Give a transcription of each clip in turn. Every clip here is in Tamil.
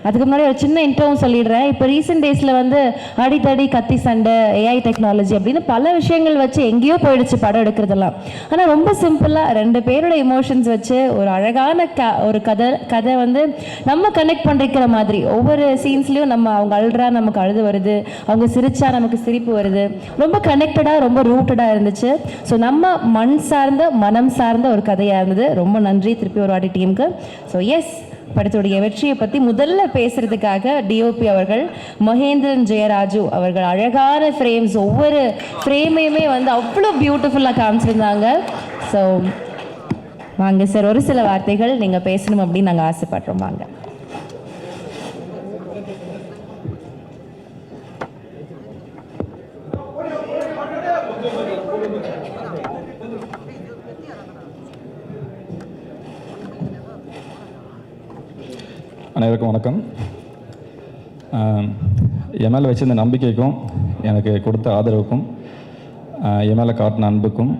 அதுக்கு முன்னாடி ஒரு சின்ன இன்ட்ரோவும் சொல்லிடுறேன். இப்போ ரீசெண்ட் டேஸில் வந்து அடித்தடி கத்தி சண்டை, ஏஐ டெக்னாலஜி அப்படின்னு பல விஷயங்கள் வச்சு எங்கேயோ போயிடுச்சு படம் எடுக்கிறதெல்லாம். ஆனால் ரொம்ப சிம்பிளாக 2 பேரோட எமோஷன்ஸ் வச்சு ஒரு அழகான ஒரு கதை வந்து நம்ம கனெக்ட் பண்ணிக்கிற மாதிரி ஒவ்வொரு சீன்ஸ்லையும் நம்ம அவங்க அழுறா நமக்கு அழுது வருது, அவங்க சிரிச்சா நமக்கு சிரிப்பு வருது. ரொம்ப கனெக்டடாக ரொம்ப ரூட்டடாக இருந்துச்சு. ஸோ நம்ம மண் சார்ந்த மனம் சார்ந்த ஒரு கதையாக இருந்தது. ரொம்ப நன்றி திருப்பி ஒரு வாட்டி டீமுக்கு. ஸோ எஸ், படத்துடைய வெற்றியை பற்றி முதல்ல பேசுறதுக்காக டிஓபி அவர்கள் மகேந்திரன் ஜெயராஜு அவர்கள் அழகான ஃப்ரேம்ஸ், ஒவ்வொரு ஃப்ரேமையுமே வந்து அவ்வளோ பியூட்டிஃபுல்லாக காமிச்சிருந்தாங்க. ஸோ வாங்க சார், ஒரு சில வார்த்தைகள் நீங்கள் பேசணும் அப்படின்னு நாங்கள் ஆசைப்படுறோம். வாங்க. அனைவருக்கும் வணக்கம். என் மேலே வச்சிருந்த நம்பிக்கைக்கும் எனக்கு கொடுத்த ஆதரவுக்கும் என் மேலே காட்டின அன்புக்கும்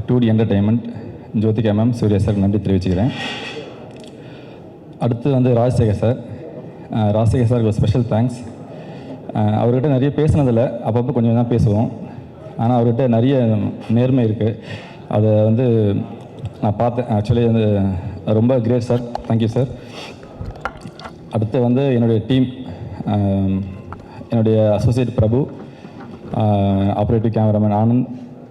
2D entertainment, Jyothika ma'am, Suriya sir நன்றி தெரிவிச்சுக்கிறேன். அடுத்து வந்து ராஜசேகர் சாருக்கு ஒரு ஸ்பெஷல் தேங்க்ஸ். அவர்கிட்ட நிறைய பேசினதில் அப்பப்போ கொஞ்சம் தான் பேசுவோம். ஆனால் அவர்கிட்ட நிறைய நேர்மை இருக்குது. அதை வந்து நான் பார்த்தேன். ஆக்சுவலி வந்து ரொம்ப கிரேட் சார், தேங்க்யூ சார். அடுத்து வந்து என்னுடைய டீம், என்னுடைய அசோசியேட் பிரபு, ஆப்ரேட்டிவ் கேமராமேன் ஆனந்த்,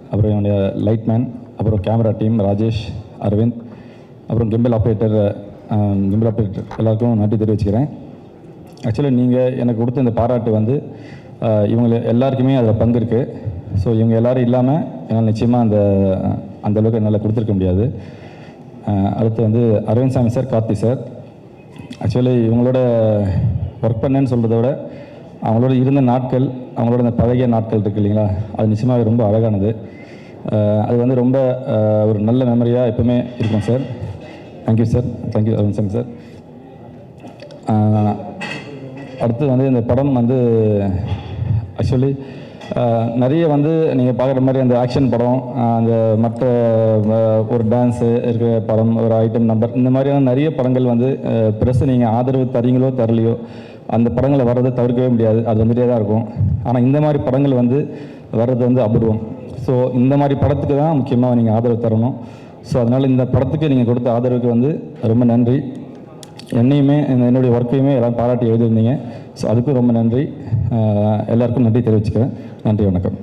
அப்புறம் என்னுடைய லைட்மேன், அப்புறம் கேமரா டீம் ராஜேஷ், அரவிந்த், அப்புறம் கிம்பிள் ஆப்ரேட்டர் எல்லாருக்கும் நன்றி தெரிவிச்சுக்கிறேன். ஆக்சுவலி நீங்கள் எனக்கு கொடுத்த இந்த பாராட்டு வந்து இவங்க எல்லாருக்குமே அதில் பங்கு இருக்குது. ஸோ இவங்க எல்லோரும் இல்லாமல் என்னால் நிச்சயமாக அந்தளவுக்கு என்னால் கொடுத்துருக்க முடியாது. அடுத்து வந்து Aravind Sami sir, Karthi sir. Actually இவங்களோட ஒர்க் பண்ணேன்னு சொல்கிறத விட அவங்களோட இருந்த நாட்கள், அவங்களோட அந்த பழகிய நாட்கள் இருக்குது இல்லைங்களா, அது நிச்சயமாக ரொம்ப அழகானது. அது வந்து ரொம்ப ஒரு நல்ல மெமரியாக எப்பவுமே இருக்கும் sir. Thank you sir, thank you Aravind Sami sir. அடுத்து வந்து இந்த படம் வந்து ஆக்சுவலி நிறைய வந்து நீங்கள் பார்க்குற மாதிரி அந்த ஆக்ஷன் படம், அந்த மற்ற ஒரு டான்ஸு இருக்கிற படம், ஒரு ஐட்டம் நம்பர், இந்த மாதிரியான நிறைய படங்கள் வந்து ப்ரெஸ் நீங்கள் ஆதரவு தரீங்களோ தரலையோ அந்த படங்களை வர்றதை தவிர்க்கவே முடியாது. அது வந்துகிட்டே தான் இருக்கும். ஆனால் இந்த மாதிரி படங்கள் வந்து வர்றது வந்து அபூர்வம். ஸோ இந்த மாதிரி படத்துக்கு தான் முக்கியமாக நீங்கள் ஆதரவு தரணும். ஸோ அதனால் இந்த படத்துக்கு நீங்கள் கொடுத்த ஆதரவுக்கு வந்து ரொம்ப நன்றி. என்னையுமே என்னுடைய ஒர்க்கையுமே எல்லாம் பாராட்டி எழுதியிருந்தீங்க. ஸோ அதுக்கும் ரொம்ப நன்றி. எல்லாருக்கும் நன்றி தெரிவிச்சுக்கிறேன். நன்றி, வணக்கம்.